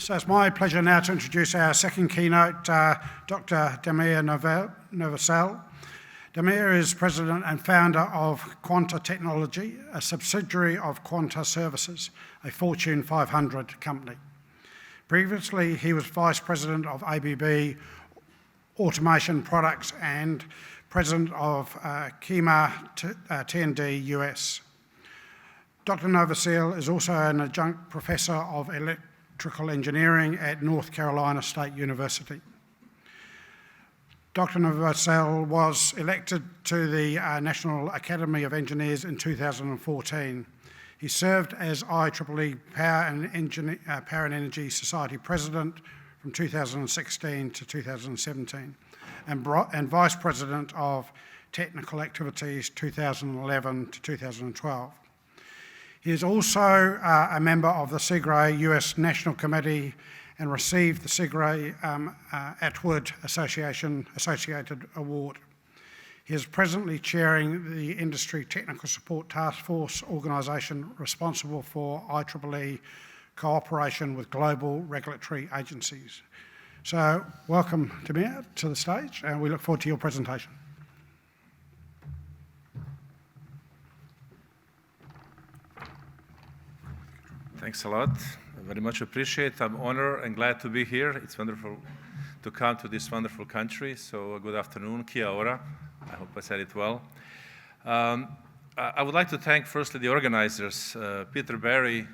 So it's my pleasure now to introduce our second keynote, Dr. Damir Novosel. Damir is president and founder of Quanta Technology, a subsidiary of Quanta Services, a Fortune 500 company. Previously, he was vice president of ABB Automation Products and president of Keynote T&D US. Dr. Novosel is also an adjunct professor of electrical engineering at North Carolina State University. Dr. Novosel was elected to the National Academy of Engineers in 2014. He served as IEEE Power and Energy Society President from 2016 to 2017 and Vice President of Technical Activities 2011 to 2012. He is also a member of the SIGRE US National Committee and received the SIGRE Atwood Associated Award. He is presently chairing the Industry Technical Support Task Force organisation responsible for IEEE cooperation with global regulatory agencies. So welcome, Damir, to the stage, and we look forward to your presentation. Thanks a lot. I very much appreciate. I'm honored and glad to be here. It's wonderful to come to this wonderful country. So good afternoon, kia ora. I hope I said it well. I would like to thank firstly the organizers, Peter Barry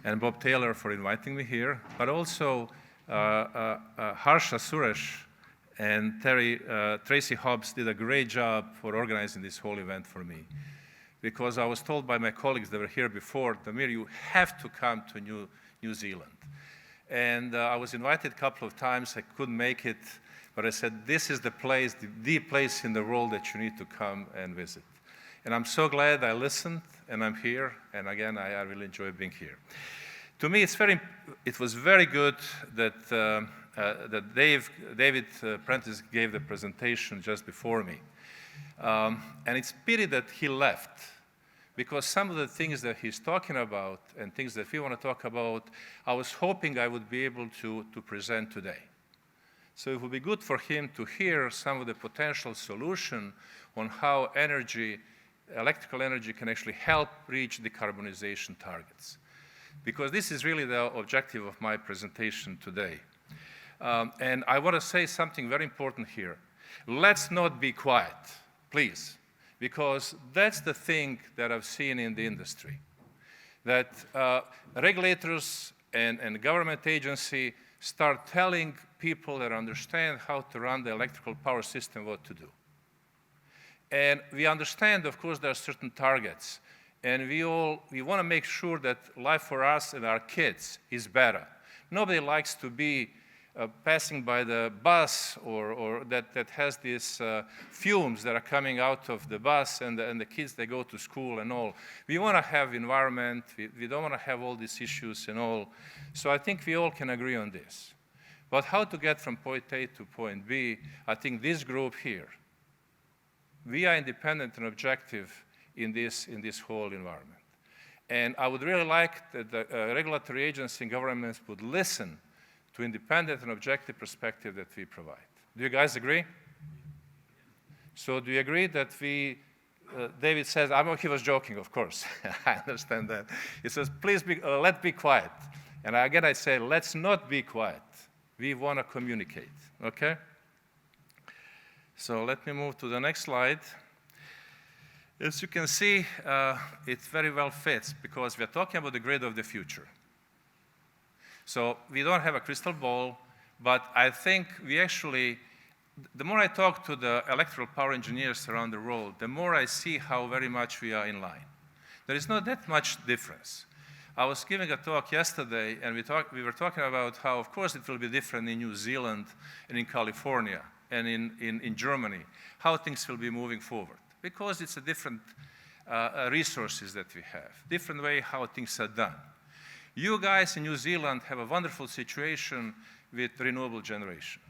and Bob Taylor, for inviting me here, but also Harsha Suresh and Tracy Hobbs did a great job for organizing this whole event for me. Because I was told by my colleagues that were here before, Damir, you have to come to New Zealand. And I was invited a couple of times. I couldn't make it, but I said, this is the place, the place in the world that you need to come and visit. And I'm so glad I listened, and I'm here. And again, I really enjoy being here. To me, it was very good that, that David Prentice gave the presentation just before me. And it's pity that he left, because some of the things that he's talking about and things that we want to talk about, I was hoping I would be able to present today. So it would be good for him to hear some of the potential solution on how electrical energy can actually help reach decarbonization targets. Because this is really the objective of my presentation today. And I want to say something very important here. Let's not be quiet, please, because that's the thing that I've seen in the industry, that regulators and government agency start telling people that understand how to run the electrical power system what to do. And we understand, of course, there are certain targets, and we want to make sure that life for us and our kids is better. Nobody likes to be passing by the bus or that has these fumes that are coming out of the bus and the kids, they go to school and all. We want to have environment. We don't want to have all these issues and all. So I think we all can agree on this. But how to get from point A to point B, I think this group here, we are independent and objective in this whole environment. And I would really like that the regulatory agency and governments would listen to independent and objective perspective that we provide. Do you guys agree? So do you agree that David says, he was joking, of course. I understand that. He says, please, let's be quiet. And again, I say, let's not be quiet. We want to communicate, okay? So let me move to the next slide. As you can see, it very well fits because we're talking about the grid of the future. So we don't have a crystal ball, but I think we actually, the more I talk to the electrical power engineers around the world, the more I see how very much we are in line. There is not that much difference. I was giving a talk yesterday, and we were talking about how, of course, it will be different in New Zealand and in California and in Germany, how things will be moving forward. Because it's a different resources that we have, different way how things are done. You guys in New Zealand have a wonderful situation with renewable generation.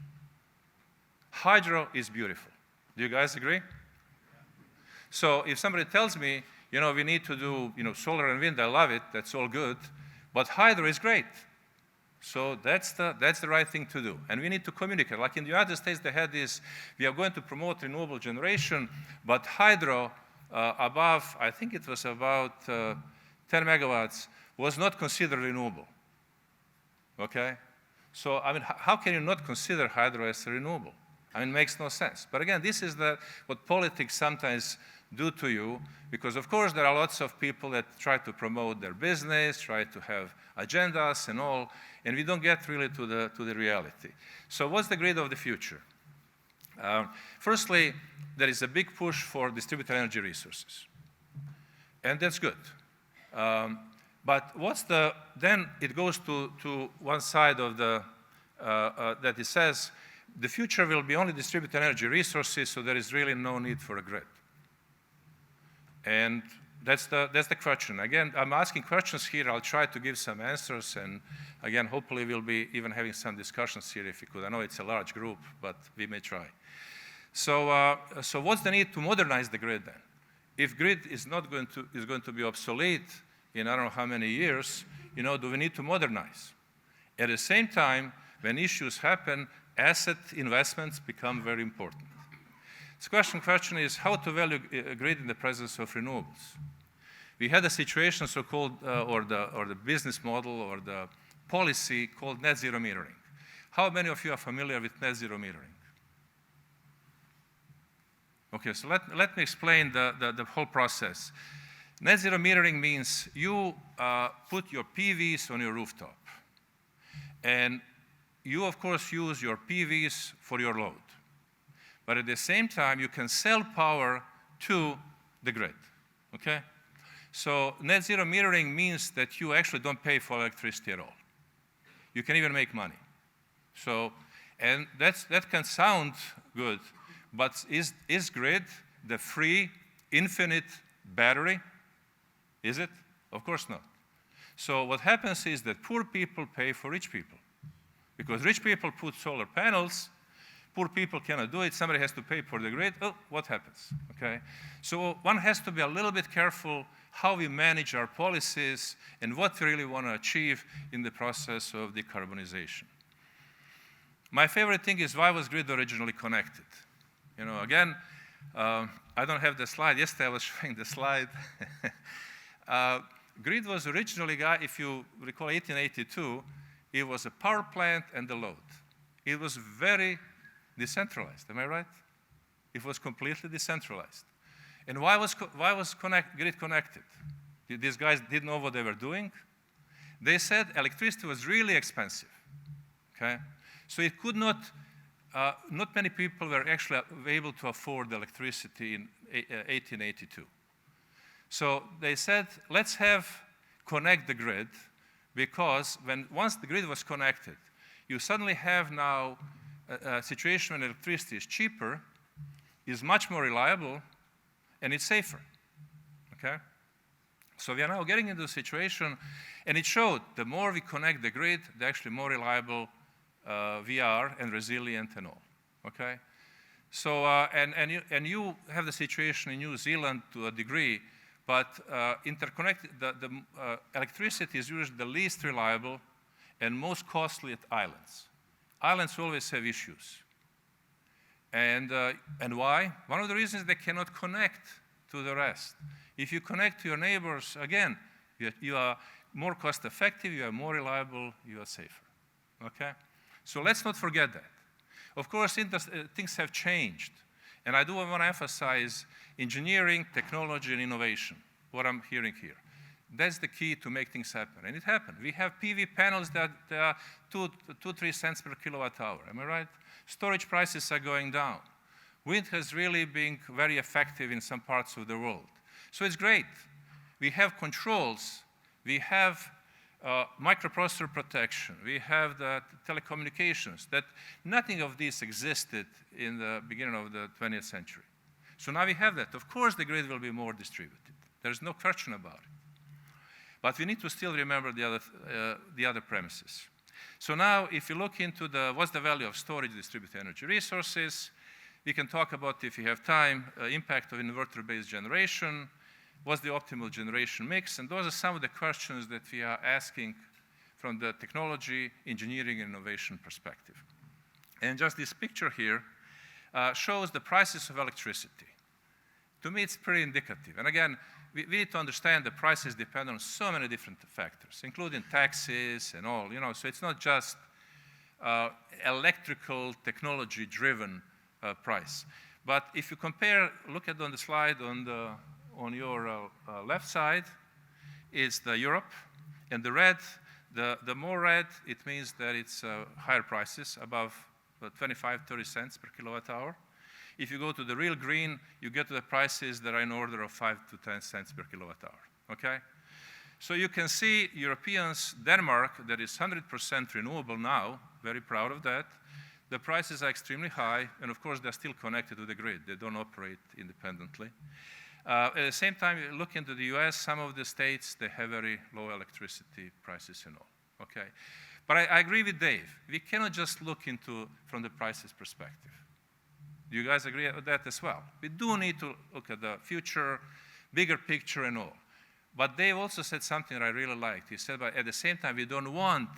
Hydro is beautiful. Do you guys agree? So if somebody tells me, we need to do, solar and wind, I love it, that's all good, but hydro is great. So that's the right thing to do. And we need to communicate. Like in the United States, they had this, we are going to promote renewable generation, but hydro above, I think it was about 10 megawatts, was not considered renewable. Okay? So, I mean, how can you not consider hydro as renewable? I mean, it makes no sense. But again, this is what politics sometimes do to you, because of course there are lots of people that try to promote their business, try to have agendas and all, and we don't get really to the reality. So what's the grid of the future? Firstly, there is a big push for distributed energy resources, and that's good. But then it goes to one side of that it says, the future will be only distributed energy resources, so there is really no need for a grid. And that's the question. Again, I'm asking questions here. I'll try to give some answers, and again, hopefully we'll be even having some discussions here if we could. I know it's a large group, but we may try. So what's the need to modernize the grid then? If grid is going to be obsolete in I don't know how many years, do we need to modernize? At the same time, when issues happen, asset investments become very important. The question is how to value a grid in the presence of renewables. We had a situation so-called, or the business model or the policy called net zero metering. How many of you are familiar with net zero metering? Okay, so let me explain the whole process. Net zero metering means you put your PVs on your rooftop. And you, of course, use your PVs for your load. But at the same time, you can sell power to the grid, okay? So net zero metering means that you actually don't pay for electricity at all. You can even make money. So, and that can sound good, but is grid the free, infinite battery? Is it? Of course not. So what happens is that poor people pay for rich people. Because rich people put solar panels, poor people cannot do it, somebody has to pay for the grid, what happens, okay? So one has to be a little bit careful how we manage our policies and what we really want to achieve in the process of decarbonization. My favorite thing is why was grid originally connected? Again, I don't have the slide. Yesterday I was showing the slide. Grid was originally, if you recall 1882, it was a power plant and the load. It was very decentralized, am I right? It was completely decentralized. And why was grid connected? These guys didn't know what they were doing. They said electricity was really expensive, okay? So it could not many people were actually able to afford electricity in 1882. So they said, let's connect the grid, because once the grid was connected, you suddenly have now a situation when electricity is cheaper, is much more reliable, and it's safer, okay? So we are now getting into a situation, and it showed the more we connect the grid, the actually more reliable we are and resilient and all, okay? So, and you have the situation in New Zealand to a degree, but interconnected, the electricity is usually the least reliable and most costly at islands. Islands always have issues. And why? One of the reasons they cannot connect to the rest. If you connect to your neighbors, again, you are more cost effective, you are more reliable, you are safer, okay? So let's not forget that. Of course, things have changed. And I do want to emphasize engineering, technology, and innovation, what I'm hearing here. That's the key to make things happen. And it happened. We have PV panels that are 2-3 cents per kilowatt hour. Am I right? Storage prices are going down. Wind has really been very effective in some parts of the world. So it's great. We have controls. We have microprocessor protection. We have the telecommunications. That nothing of this existed in the beginning of the 20th century. So now we have that. Of course, the grid will be more distributed. There's no question about it. But we need to still remember the other premises. So now, if you look into what's the value of storage distributed energy resources, we can talk about, if you have time, impact of inverter-based generation, what's the optimal generation mix, and those are some of the questions that we are asking from the technology, engineering, and innovation perspective. And just this picture here shows the prices of electricity. To me, it's pretty indicative. And again, we need to understand the prices depend on so many different factors, including taxes and all, so it's not just electrical technology-driven price. But if you compare, look at on the slide on your left side is the Europe, and the red, the more red, it means that it's higher prices, above 25, 30 cents per kilowatt hour. If you go to the real green, you get to the prices that are in order of 5 to 10 cents per kilowatt hour, okay? So you can see Europeans, Denmark, that is 100% renewable now, very proud of that. The prices are extremely high, and of course, they're still connected to the grid. They don't operate independently. At the same time, you look into the US, some of the states, they have very low electricity prices and all, okay? But I agree with Dave. We cannot just look into from the prices perspective. Do you guys agree with that as well? We do need to look at the future, bigger picture and all. But Dave also said something that I really liked. He said, but at the same time, we don't want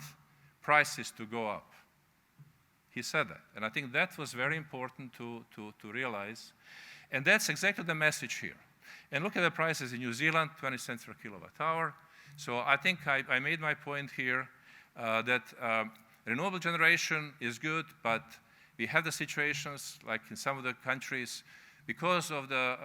prices to go up. He said that. And I think that was very important to realize. And that's exactly the message here. And look at the prices in New Zealand, 20 cents per kilowatt hour. So I think I made my point here that renewable generation is good, but we have the situations like in some of the countries, because of the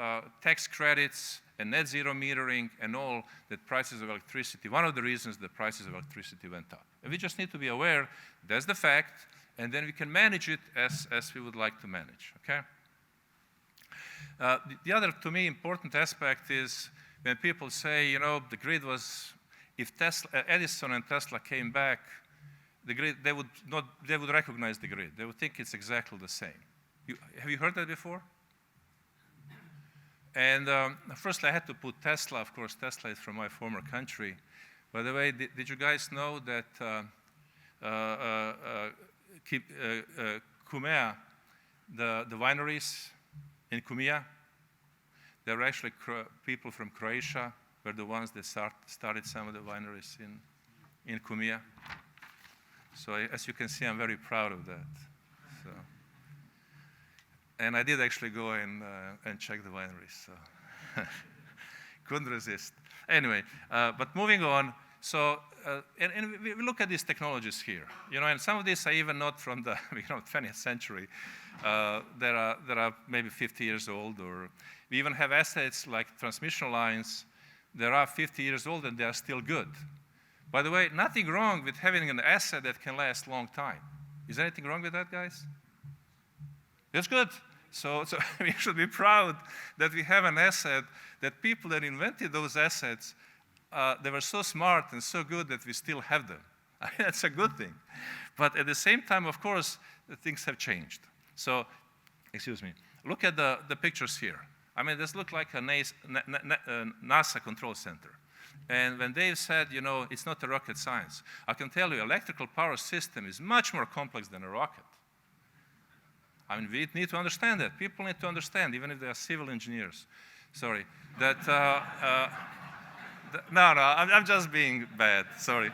tax credits and net zero metering and all, that prices of electricity, one of the reasons the prices of electricity went up. And we just need to be aware that's the fact, and then we can manage it as we would like to manage, okay? The other, to me, important aspect is when people say, the grid was, if Edison and Tesla came back, the grid, they would recognize the grid. They would think it's exactly the same. Have you heard that before? And first I had to put Tesla. Of course, Tesla is from my former country. By the way, did you guys know that Cumea, the wineries in Cumea, they were actually people from Croatia were the ones that started some of the wineries in Cumea. So as you can see, I'm very proud of that. So, and I did actually go and check the wineries, so couldn't resist. Anyway, but moving on. So, and we look at these technologies here, and some of these are even not from the 20th century. That are maybe 50 years old, or we even have assets like transmission lines that are 50 years old and they are still good. By the way, nothing wrong with having an asset that can last a long time. Is there anything wrong with that, guys? That's good. So we should be proud that we have an asset that people that invented those assets, they were so smart and so good that we still have them. I mean, that's a good thing. But at the same time, of course, things have changed. So, excuse me, look at the pictures here. I mean, this looks like a NASA control center. And when Dave said, it's not a rocket science, I can tell you electrical power system is much more complex than a rocket. I mean, we need to understand that. People need to understand, even if they are civil engineers. Sorry. That, no, I'm just being bad, sorry.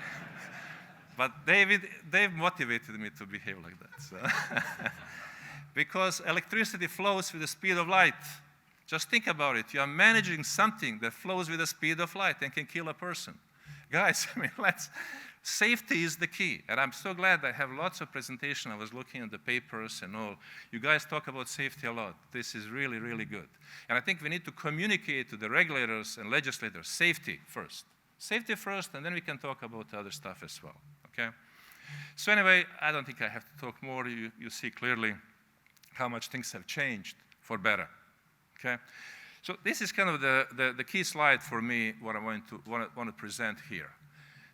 But Dave motivated me to behave like that. So. Because electricity flows with the speed of light. Just think about it. You are managing something that flows with the speed of light and can kill a person. Guys, I mean, safety is the key. And I'm so glad I have lots of presentation. I was looking at the papers and all. You guys talk about safety a lot. This is really, really good. And I think we need to communicate to the regulators and legislators, safety first. Safety first, and then we can talk about other stuff as well, okay? So anyway, I don't think I have to talk more. You see clearly how much things have changed for better. Okay, so this is kind of the key slide for me. What I want to present here.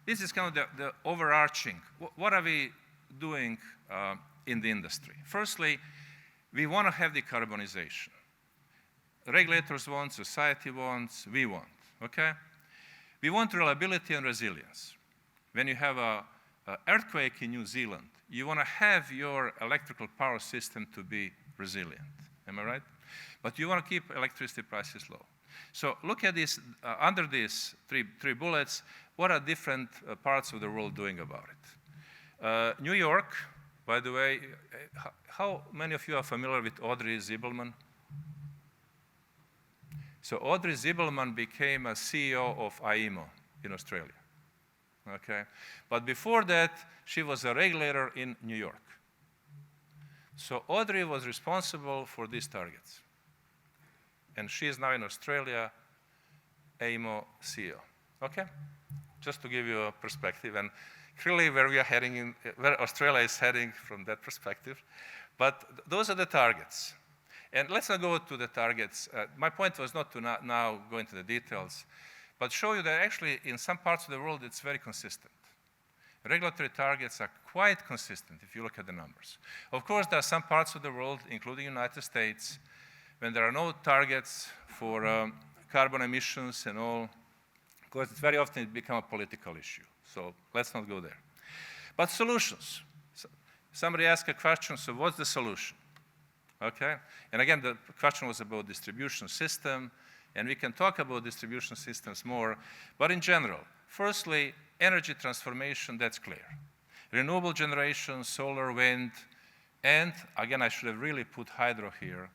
This is kind of the overarching. What are we doing in the industry? Firstly, we want to have decarbonization. Regulators want, society wants, we want. Okay, we want reliability and resilience. When you have an earthquake in New Zealand, you want to have your electrical power system to be resilient. Am I right? But you want to keep electricity prices low. So look at this, under these three bullets, what are different parts of the world doing about it? New York, by the way, how many of you are familiar with Audrey Zibelman? So Audrey Zibelman became a CEO of IEEE in Australia. Okay? But before that, she was a regulator in New York. So Audrey was responsible for these targets. And she is now in Australia, IEEE CEO. Okay? Just to give you a perspective, and clearly where we are heading, where Australia is heading from that perspective. But those are the targets. And let's not go to the targets. My point was not to now go into the details, but show you that actually in some parts of the world it's very consistent. Regulatory targets are quite consistent if you look at the numbers. Of course, there are some parts of the world, including the United States, when there are no targets for carbon emissions and all, because it's very often it becomes a political issue. So let's not go there. But solutions. Somebody asked a question, so what's the solution? Okay? And again, the question was about distribution system, and we can talk about distribution systems more, but in general, firstly, energy transformation, that's clear. Renewable generation, solar, wind, and again, I should have really put hydro here,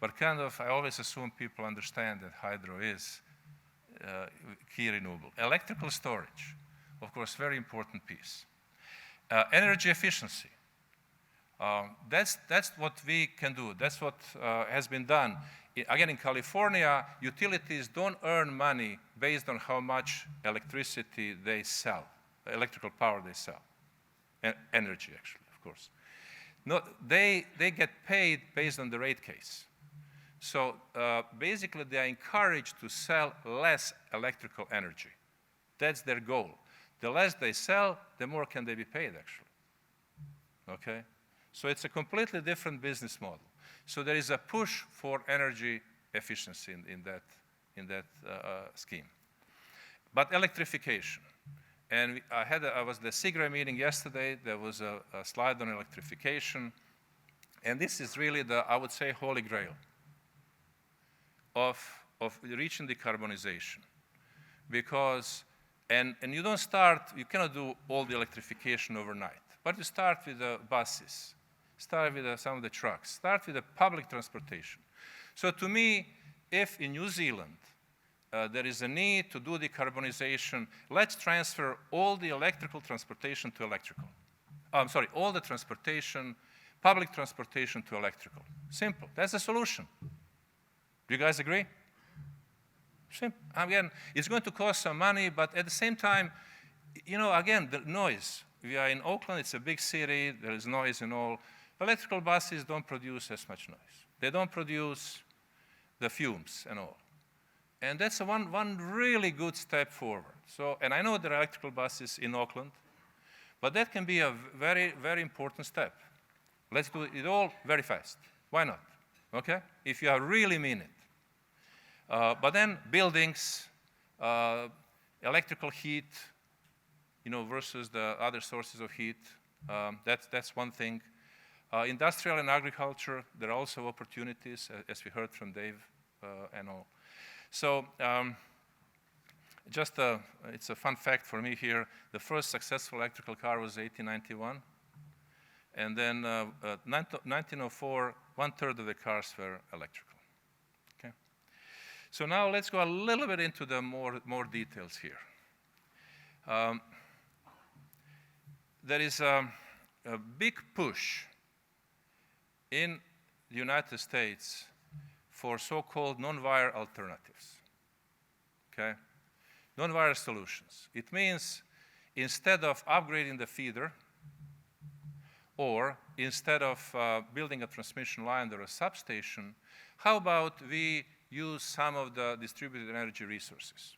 but kind of, I always assume people understand that hydro is key renewable. Electrical storage, of course, very important piece. Energy efficiency. That's what we can do. That's what has been done. Again, in California, utilities don't earn money based on how much electricity they sell, electrical power they sell. Energy, actually, of course. No, they get paid based on the rate case. So basically, they are encouraged to sell less electrical energy. That's their goal. The less they sell, the more can they be paid, actually. Okay? So it's a completely different business model. So there is a push for energy efficiency in that scheme. But electrification. And I was at the SIGRE meeting yesterday. There was a slide on electrification. And this is really the, I would say, holy grail of reaching decarbonization. Because, and you don't start, you cannot do all the electrification overnight. But you start with the buses, start with some of the trucks, start with the public transportation. So to me, if in New Zealand there is a need to do decarbonization, let's transfer all the electrical transportation to electrical. All the transportation, public transportation to electrical. Simple. That's the solution. Do you guys agree? Simple. Again, it's going to cost some money, but at the same time, you know, again, the noise. We are in Auckland, it's a big city, there is noise and all. Electrical buses don't produce as much noise. They don't produce the fumes and all. And that's one really good step forward. So, and I know there are electrical buses in Auckland, but that can be a very, very important step. Let's do it all very fast. Why not? Okay? If you really mean it. But then buildings, electrical heat, you know, versus the other sources of heat. That's one thing. Industrial and agriculture, there are also opportunities, as we heard from Dave and all. So it's a fun fact for me here. The first successful electrical car was 1891. And then 1904, 1/3 of the cars were electrical. Okay? So now let's go a little bit into the more details here. There is a big push in the United States for so-called non-wire alternatives, okay? Non-wire solutions. It means instead of upgrading the feeder or instead of building a transmission line or a substation, how about we use some of the distributed energy resources?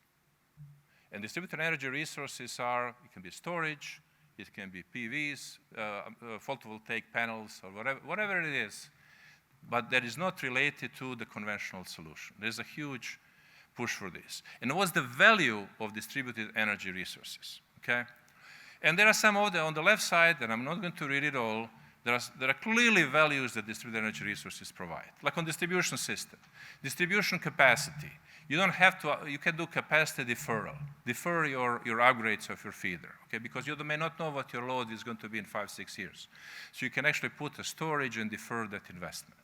And distributed energy resources are, it can be storage, it can be PVs, photovoltaic panels, or whatever it is, but that is not related to the conventional solution. There's a huge push for this. And what's the value of distributed energy resources, okay? And there are some of them on the left side, and I'm not going to read it all, there are clearly values that distributed energy resources provide, like on distribution system, distribution capacity. You don't have to, you can do capacity deferral. Defer your upgrades of your feeder, okay? Because you may not know what your load is going to be in 5, 6 years. So you can actually put a storage and defer that investment.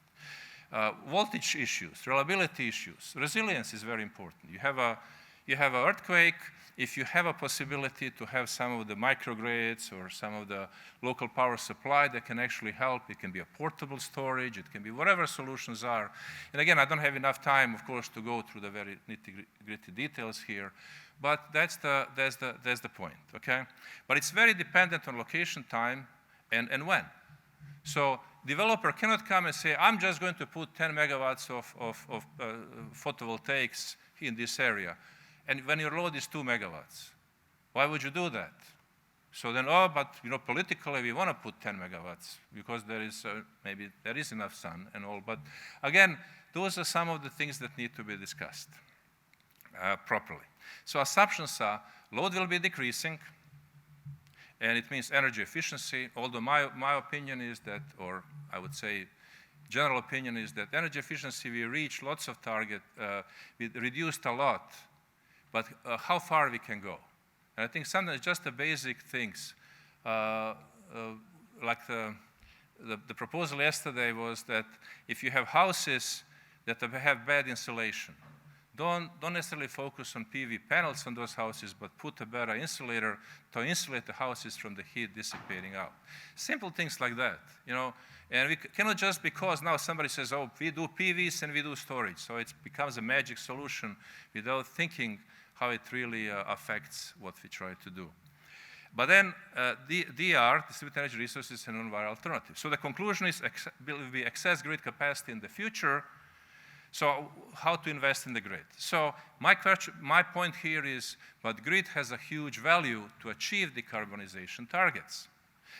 Voltage issues, reliability issues, resilience is very important. You have an earthquake. If you have a possibility to have some of the microgrids or some of the local power supply that can actually help, it can be a portable storage, it can be whatever solutions are. And again, I don't have enough time, of course, to go through the very nitty-gritty details here, but that's the point, okay? But it's very dependent on location, time, and when. So developer cannot come and say, I'm just going to put 10 megawatts of photovoltaics in this area. And when your load is 2 megawatts, why would you do that? So then, oh, but politically we want to put 10 megawatts because there is maybe there is enough sun and all. But again, those are some of the things that need to be discussed properly. So assumptions are load will be decreasing, and it means energy efficiency. Although my opinion is that, or I would say, general opinion is that energy efficiency we reach lots of target, we reduced a lot. But how far we can go. And I think sometimes just the basic things, like the proposal yesterday was that if you have houses that have bad insulation, don't necessarily focus on PV panels on those houses, but put a better insulator to insulate the houses from the heat dissipating out. Simple things like that, And we cannot just because now somebody says, oh, we do PVs and we do storage. So it becomes a magic solution without thinking how it really affects what we try to do. But then DR, distributed energy resources, is a non-viral alternative. So the conclusion is will be excess grid capacity in the future. So how to invest in the grid? So my point here is, but grid has a huge value to achieve decarbonization targets.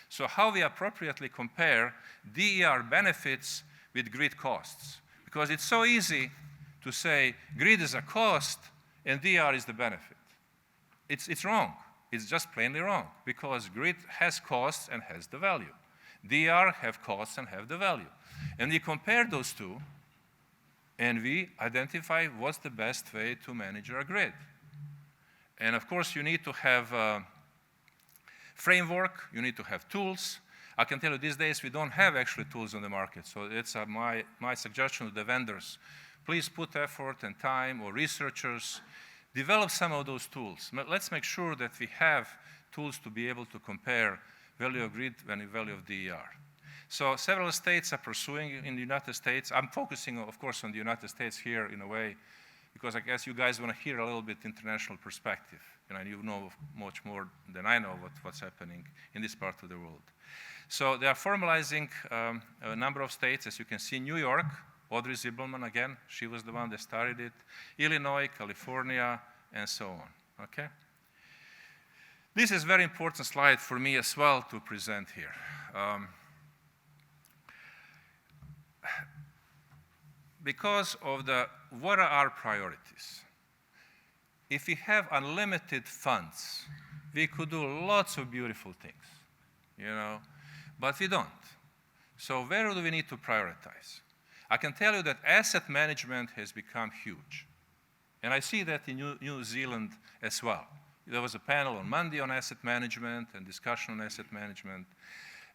So how we appropriately compare DER benefits with grid costs? Because it's so easy to say grid is a cost and DR is the benefit. It's wrong. It's just plainly wrong because grid has costs and has the value. DR have costs and have the value. And we compare those two and we identify what's the best way to manage your grid. And of course, you need to have a framework, you need to have tools. I can tell you these days we don't have actually tools on the market. So it's my suggestion to the vendors. Please put effort and time, or researchers, develop some of those tools. Let's make sure that we have tools to be able to compare value of grid and value of DER. So several states are pursuing in the United States. I'm focusing, of course, on the United States here in a way, because I guess you guys want to hear a little bit international perspective. And you know much more than I know what's happening in this part of the world. So they are formalizing a number of states. As you can see, New York, Audrey Zibelman, again, she was the one that started it. Illinois, California, and so on, okay? This is a very important slide for me as well to present here. Because of what are our priorities? If we have unlimited funds, we could do lots of beautiful things, but we don't. So where do we need to prioritize? I can tell you that asset management has become huge. And I see that in New Zealand as well. There was a panel on Monday on asset management and discussion on asset management.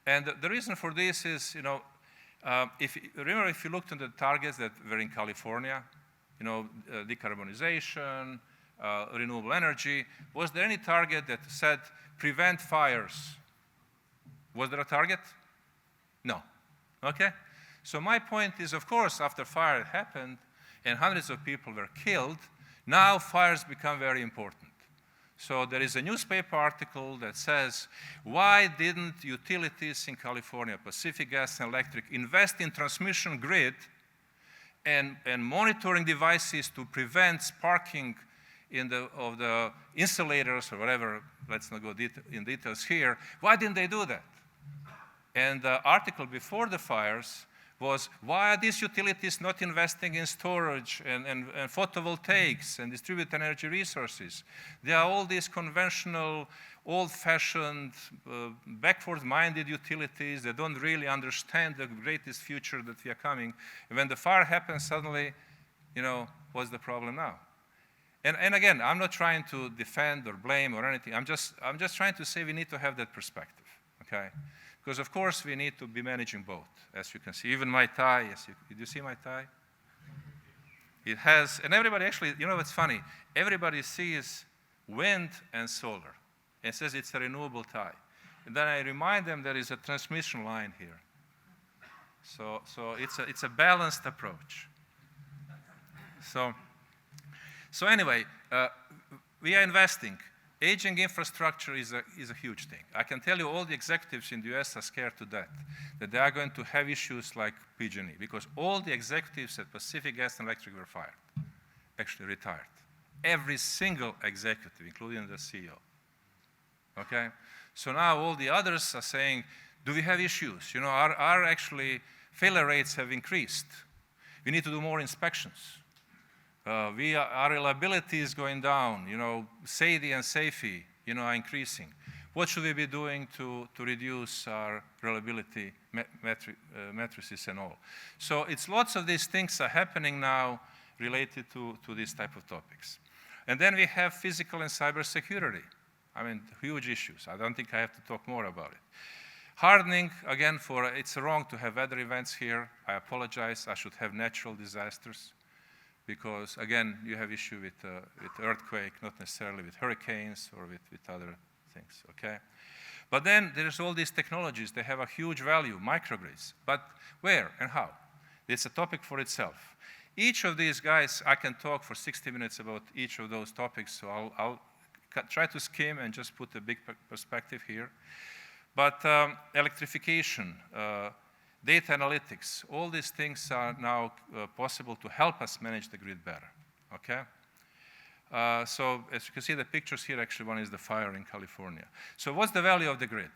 And the reason for this is, remember if you looked at the targets that were in California, decarbonization, renewable energy, was there any target that said prevent fires? Was there a target? No, okay? So my point is, of course, after fire happened and hundreds of people were killed, now fires become very important. So there is a newspaper article that says, why didn't utilities in California, Pacific Gas and Electric, invest in transmission grid and monitoring devices to prevent sparking of the insulators or whatever, let's not go in details here, why didn't they do that? And the article before the fires was, why are these utilities not investing in storage and photovoltaics and distributed energy resources? There are all these conventional, old-fashioned, backward-minded utilities that don't really understand the greatest future that we are coming. And when the fire happens, suddenly, you know, what's the problem now? And again, I'm not trying to defend or blame or anything. I'm just trying to say we need to have that perspective, okay? Because of course we need to be managing both, as you can see. Even my tie, yes, did you see my tie? It has, and everybody actually, you know what's funny? Everybody sees wind and solar. It says it's a renewable tie. And then I remind them there is a transmission line here. So it's a balanced approach. So anyway, we are investing. Aging infrastructure is a huge thing. I can tell you all the executives in the US are scared to death that they are going to have issues like PG&E because all the executives at Pacific Gas and Electric were fired, actually retired. Every single executive, including the CEO. Okay? So now all the others are saying, do we have issues? You know, our actually failure rates have increased. We need to do more inspections. Our reliability is going down, you know, SAIDI and SAFE, you know, are increasing. What should we be doing to reduce our reliability matrices and all? So it's lots of these things are happening now related to these type of topics. And then we have physical and cyber security. I mean, huge issues. I don't think I have to talk more about it. Hardening, again, it's wrong to have weather events here. I apologize. I should have natural disasters. Because, again, you have issue with earthquake, not necessarily with hurricanes or with other things, okay? But then there's all these technologies. They have a huge value, microgrids. But where and how? It's a topic for itself. Each of these guys, I can talk for 60 minutes about each of those topics, so I'll try to skim and just put a big perspective here. But electrification, data analytics, all these things are now possible to help us manage the grid better, okay? So as you can see the pictures here, actually one is the fire in California. So what's the value of the grid?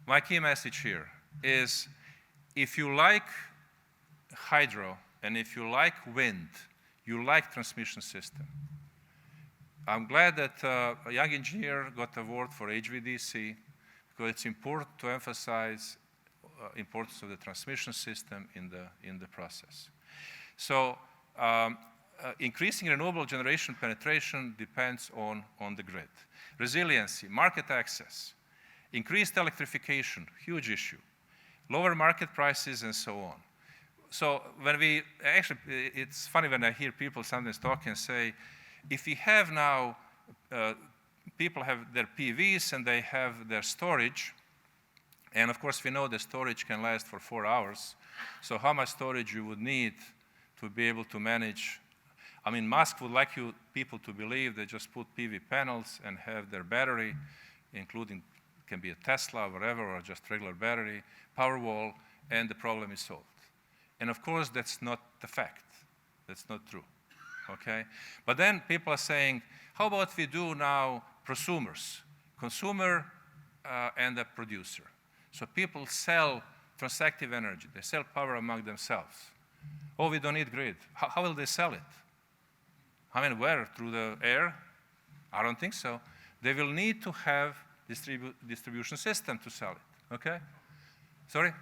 My key message here is if you like hydro and if you like wind, you like transmission system. I'm glad that a young engineer got an award for HVDC because it's important to emphasize importance of the transmission system in the process. So increasing renewable generation penetration depends on the grid. Resiliency, market access, increased electrification, huge issue, lower market prices and so on. So when we, actually it's funny when I hear people sometimes talk and say, if we have now, people have their PVs and they have their storage, and of course, we know the storage can last for 4 hours. So how much storage you would need to be able to manage? I mean, Musk would like you people to believe they just put PV panels and have their battery, including, can be a Tesla or whatever, or just regular battery, power wall, and the problem is solved. And of course, that's not the fact. That's not true, okay? But then people are saying, how about we do now prosumers, consumer and a producer? So people sell transactive energy. They sell power among themselves. Oh, we don't need grid. How will they sell it? I mean, where? Through the air? I don't think so. They will need to have distribution system to sell it, okay? Sorry?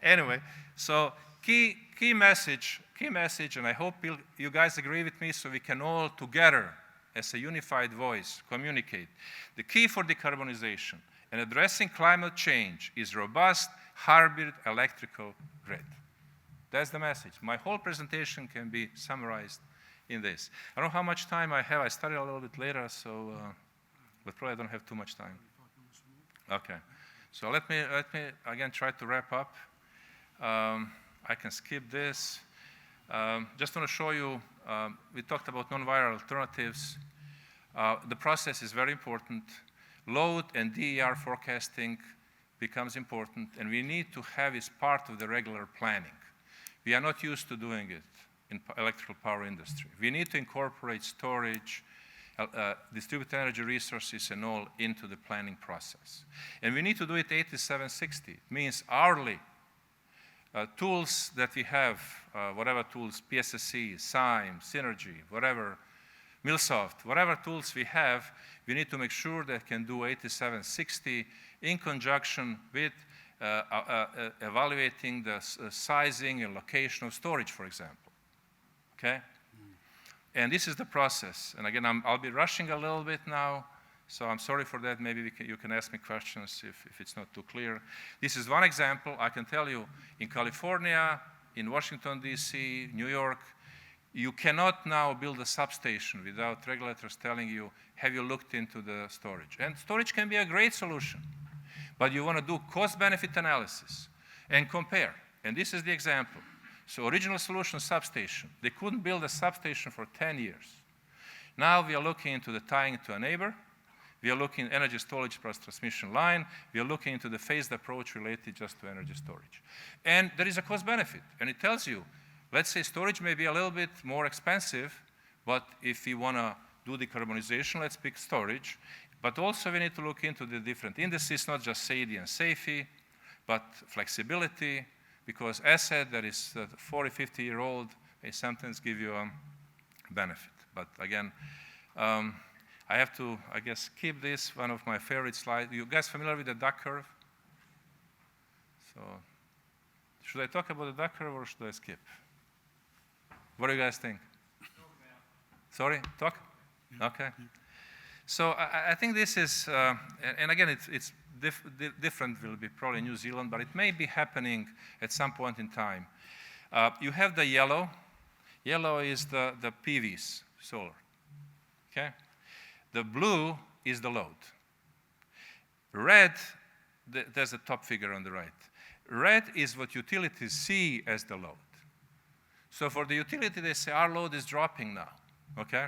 Anyway, so key message, and I hope you guys agree with me so we can all together as a unified voice, communicate. The key for decarbonization and addressing climate change is robust, hybrid electrical grid. That's the message. My whole presentation can be summarized in this. I don't know how much time I have. I started a little bit later, so, but probably I don't have too much time. Okay. So let me again try to wrap up. I can skip this. Just want to show you, we talked about non-viral alternatives. The process is very important. Load and DER forecasting becomes important, and we need to have it part of the regular planning. We are not used to doing it in electrical power industry. We need to incorporate storage, distributed energy resources and all into the planning process. And we need to do it 8760. It means hourly tools that we have, whatever tools, PSSC, SIME, Synergy, whatever, MillSoft, whatever tools we have, we need to make sure that can do 8760 in conjunction with evaluating the sizing and location of storage, for example. Okay? And this is the process. And again, I'll be rushing a little bit now, so I'm sorry for that. Maybe you can ask me questions if it's not too clear. This is one example. I can tell you, in California, in Washington, D.C., New York, you cannot now build a substation without regulators telling you, have you looked into the storage? And storage can be a great solution, but you want to do cost-benefit analysis and compare. And this is the example. So original solution, substation. They couldn't build a substation for 10 years. Now we are looking into the tying to a neighbor. We are looking at energy storage plus transmission line. We are looking into the phased approach related just to energy storage. And there is a cost benefit. And it tells you, let's say storage may be a little bit more expensive, but if we want to do decarbonization, let's pick storage. But also we need to look into the different indices, not just SAIDI and SAFE, but flexibility, because asset that is 40, 50-year-old may sometimes give you a benefit. But again, I have to, I guess, keep this, one of my favorite slides. You guys familiar with the duck curve? So should I talk about the duck curve or should I skip? What do you guys think? Sorry, talk? Yeah. Okay. So I think this is, and again, it's different, will be probably New Zealand, but it may be happening at some point in time. You have the yellow. Yellow is the PVs, solar. Okay? The blue is the load. Red, there's a top figure on the right. Red is what utilities see as the load. So for the utility, they say our load is dropping now. Okay?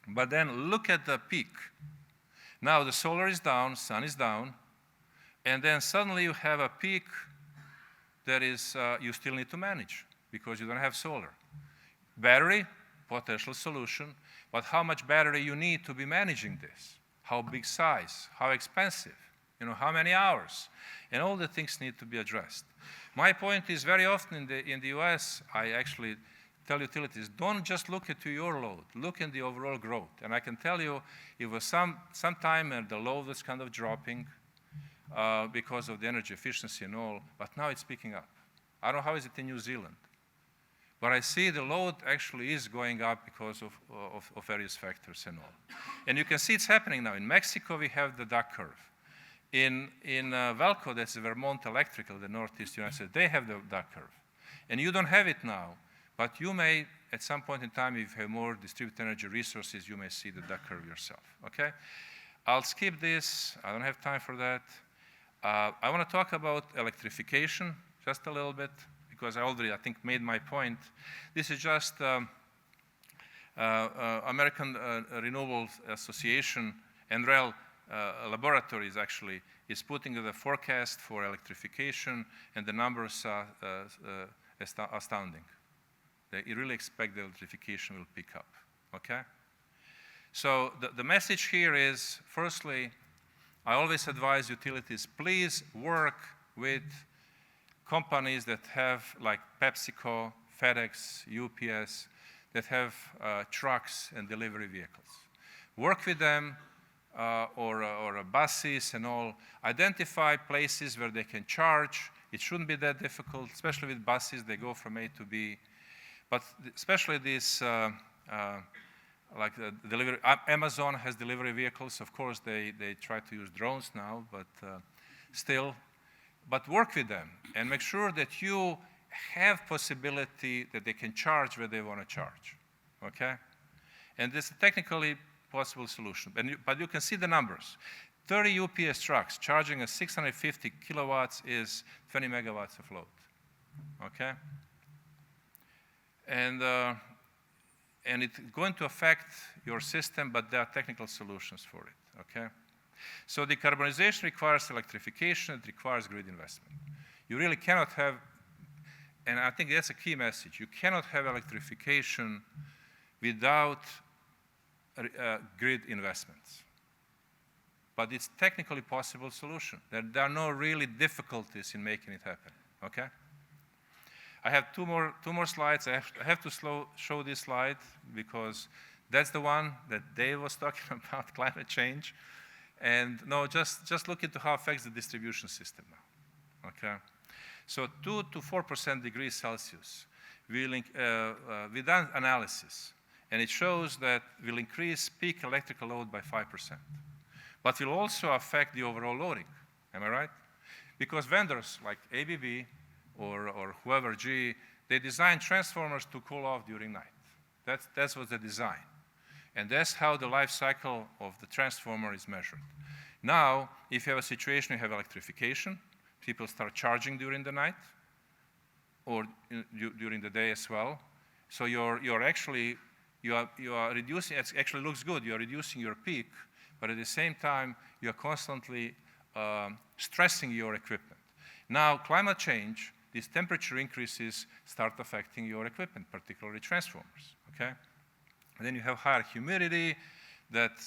But then look at the peak. Now the solar is down, sun is down, and then suddenly you have a peak that is you still need to manage because you don't have solar. Battery, potential solution, but how much battery you need to be managing this? How big size? How expensive? You know, how many hours? And all the things need to be addressed. My point is very often in the US, I actually tell utilities, don't just look at your load, look at the overall growth. And I can tell you, it was some time the load was kind of dropping because of the energy efficiency and all, but now it's picking up. I don't know how is it in New Zealand, but I see the load actually is going up because of various factors and all. And you can see it's happening now. In Mexico, we have the duck curve. In Velco, that's Vermont Electrical, the Northeast United States, they have the duck curve. And you don't have it now. But you may, at some point in time, if you have more distributed energy resources, you may see the duck curve yourself, okay? I'll skip this. I don't have time for that. I want to talk about electrification just a little bit, because I already, I think, made my point. This is just American Renewable Association, NREL Laboratories, actually, is putting the forecast for electrification, and the numbers are astounding. They really expect the electrification will pick up, okay? So the message here is, firstly, I always advise utilities, please work with companies that have, like PepsiCo, FedEx, UPS, that have trucks and delivery vehicles. Work with them, or buses and all. Identify places where they can charge. It shouldn't be that difficult, especially with buses. They go from A to B. But especially this, like the delivery, Amazon has delivery vehicles. Of course, they try to use drones now, but still. But work with them and make sure that you have possibility that they can charge where they want to charge, okay? And this is a technically possible solution. But you can see the numbers. 30 UPS trucks charging at 650 kilowatts is 20 megawatts of load, okay? And it's going to affect your system, but there are technical solutions for it, okay? So decarbonization requires electrification, it requires grid investment. You really cannot have, and I think that's a key message, you cannot have electrification without grid investments. But it's technically possible solution. There are no really difficulties in making it happen, okay? I have two more slides. I have to show this slide because that's the one that Dave was talking about, climate change. And no, just look into how it affects the distribution system now, okay? So 2 to 4% degrees Celsius, we've done analysis, and it shows that we'll increase peak electrical load by 5%. But will also affect the overall loading, am I right? Because vendors like ABB or whoever, GE, they design transformers to cool off during night. That's what they design. And that's how the life cycle of the transformer is measured. Now, if you have a situation, you have electrification, people start charging during the night or during the day as well. So you are reducing, it actually looks good, you are reducing your peak, but at the same time, you are constantly stressing your equipment. Now, climate change, these temperature increases start affecting your equipment, particularly transformers, okay? And then you have higher humidity, that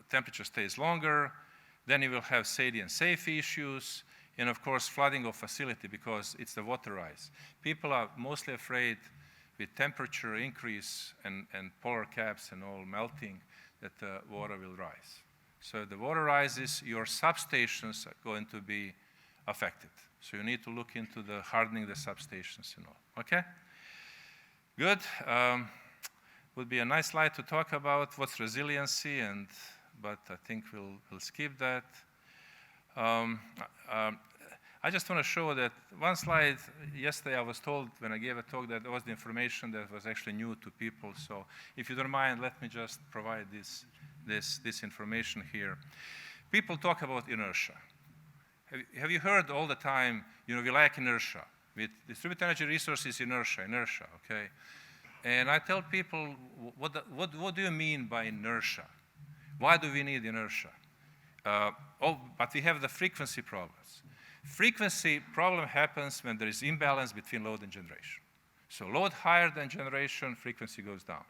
temperature stays longer, then you will have safety and safety issues, and of course, flooding of facility because it's the water rise. People are mostly afraid with temperature increase and polar caps and all melting, that the water will rise. So if the water rises, your substations are going to be affected. So you need to look into the hardening the substations and all, okay? Good. Would be a nice slide to talk about what's resiliency, but I think we'll skip that. I just want to show that one slide. Yesterday I was told when I gave a talk that was the information that was actually new to people. So if you don't mind, let me just provide this information here. People talk about inertia. Have you heard all the time, you know, we lack inertia. With distributed energy resources, inertia, okay? And I tell people, what do you mean by inertia? Why do we need inertia? But we have the frequency problems. Frequency problem happens when there is imbalance between load and generation. So load higher than generation, frequency goes down.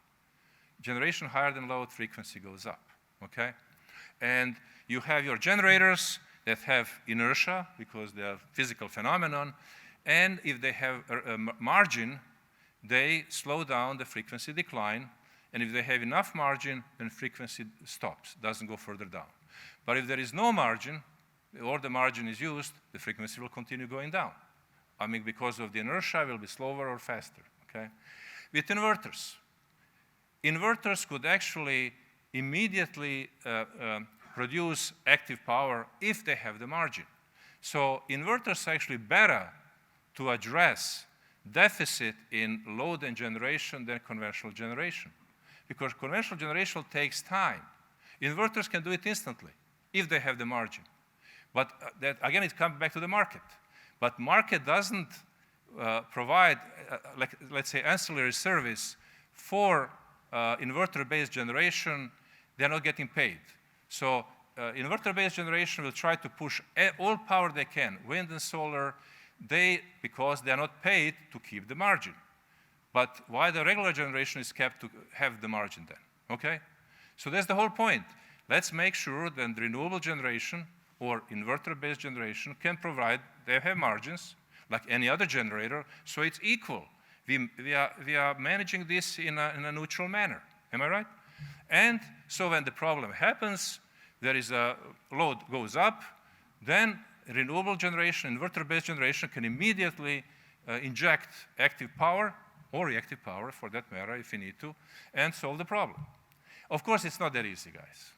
Generation higher than load, frequency goes up, okay? And you have your generators that have inertia because they are physical phenomenon, and if they have a margin, they slow down the frequency decline, and if they have enough margin, then frequency stops, doesn't go further down. But if there is no margin, or the margin is used, the frequency will continue going down. I mean, because of the inertia, it will be slower or faster, okay? With inverters, inverters could actually immediately produce active power if they have the margin. So inverters are actually better to address deficit in load and generation than conventional generation. Because conventional generation takes time. Inverters can do it instantly if they have the margin. But that, again, it comes back to the market. But market doesn't provide, like, let's say, ancillary service for inverter-based generation. They're not getting paid. So inverter-based generation will try to push all power they can, wind and solar, because they're not paid to keep the margin. But why the regular generation is kept to have the margin then, okay? So that's the whole point. Let's make sure that the renewable generation or inverter-based generation can provide, they have margins like any other generator, so it's equal. We are managing this in a neutral manner, am I right? And so when the problem happens, there is a load goes up, then renewable generation, inverter-based generation can immediately inject active power or reactive power for that matter if you need to, and solve the problem. Of course, it's not that easy, guys,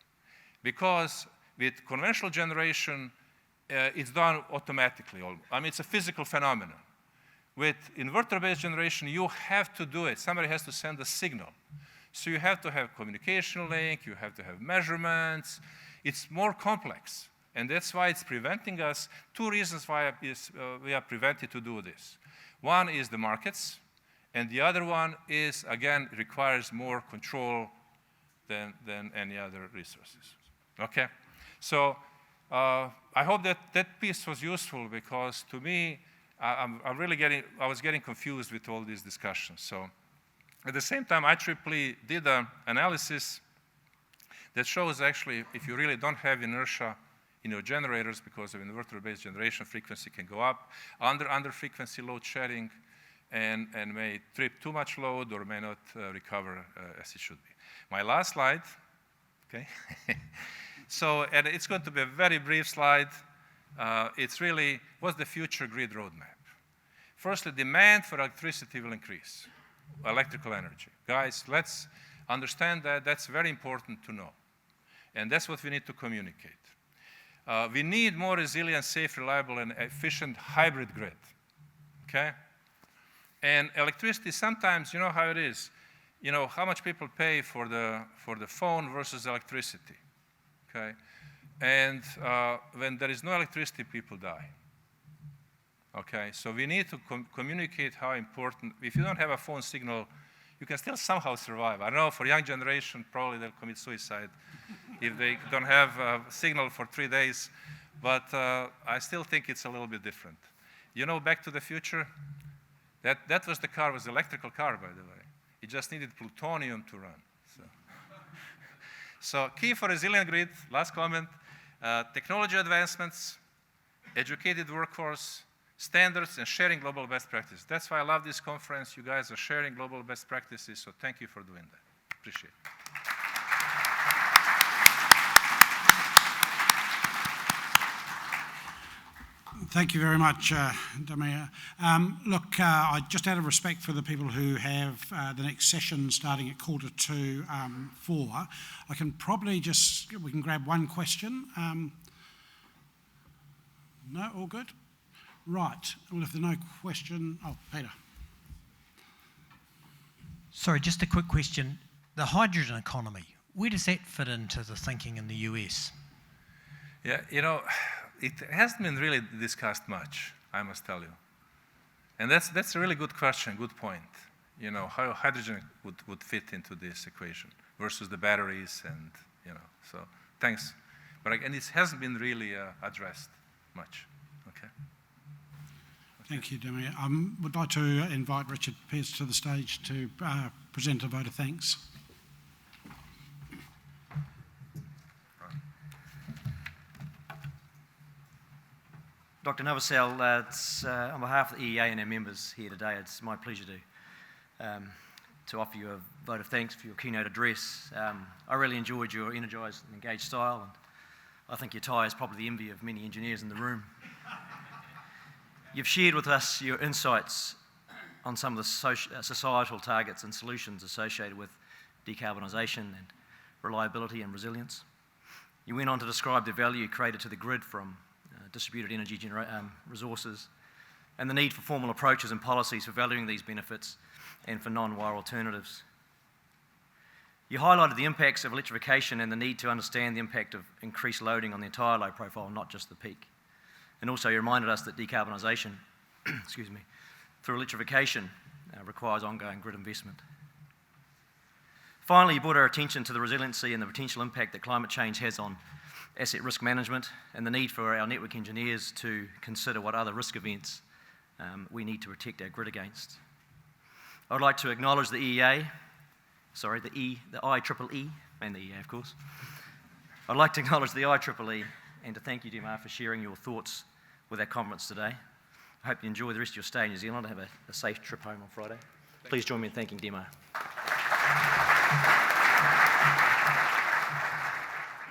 because with conventional generation, it's done automatically. I mean, it's a physical phenomenon. With inverter-based generation, you have to do it. Somebody has to send a signal. So you have to have communication link, you have to have measurements. It's more complex. And that's why it's preventing us. Two reasons why we are prevented to do this. One is the markets, and the other one is, again, requires more control than any other resources. Okay? So I hope that piece was useful, because to me, I was getting confused with all these discussions. So at the same time, IEEE did an analysis that shows actually if you really don't have inertia in your generators because of inverter-based generation, frequency can go up under frequency load shedding and may trip too much load or may not recover as it should be. My last slide, okay? So, and it's going to be a very brief slide. It's really, what's the future grid roadmap? Firstly, demand for electricity will increase, electrical energy. Guys, let's understand that. That's very important to know. And that's what we need to communicate. We need more resilient, safe, reliable, and efficient hybrid grid, okay? And electricity, sometimes, you know how it is, you know, how much people pay for the phone versus electricity, okay? And when there is no electricity, people die, okay? So we need to communicate how important, if you don't have a phone signal, you can still somehow survive. I know for young generation, probably they'll commit suicide if they don't have a signal for 3 days, but I still think it's a little bit different. You know, Back to the Future, that was the car, was the electrical car, by the way. It just needed plutonium to run. So key for resilient grid, last comment, technology advancements, educated workforce, standards, and sharing global best practices. That's why I love this conference. You guys are sharing global best practices, so thank you for doing that. Appreciate it. Thank you very much, Damir. Look, just out of respect for the people who have the next session starting at 4:45, I can probably we can grab one question. No, all good? Right. Well, if there's no question, Peter. Sorry, just a quick question. The hydrogen economy, where does that fit into the thinking in the US? Yeah, you know, it hasn't been really discussed much, I must tell you. And that's a really good question, good point. You know, how hydrogen would fit into this equation versus the batteries and, you know, so thanks. But and it hasn't been really addressed much, okay? Thank you, Damir. I would like to invite Richard Pearce to the stage to present a vote of thanks. Dr. Novosel, on behalf of the IEEE and our members here today, it's my pleasure to offer you a vote of thanks for your keynote address. I really enjoyed your energised and engaged style, and I think your tie is probably the envy of many engineers in the room. You've shared with us your insights on some of the societal targets and solutions associated with decarbonisation and reliability and resilience. You went on to describe the value created to the grid from distributed energy resources and the need for formal approaches and policies for valuing these benefits and for non-wire alternatives. You highlighted the impacts of electrification and the need to understand the impact of increased loading on the entire load profile, not just the peak. And also you reminded us that decarbonisation through electrification requires ongoing grid investment. Finally, you brought our attention to the resiliency and the potential impact that climate change has on asset risk management and the need for our network engineers to consider what other risk events we need to protect our grid against. I would like to acknowledge the IEEE, and the EA, of course. I'd like to acknowledge the IEEE and to thank you, Damir, for sharing your thoughts with our conference today. I hope you enjoy the rest of your stay in New Zealand and have a safe trip home on Friday. Please join me in thanking Damir.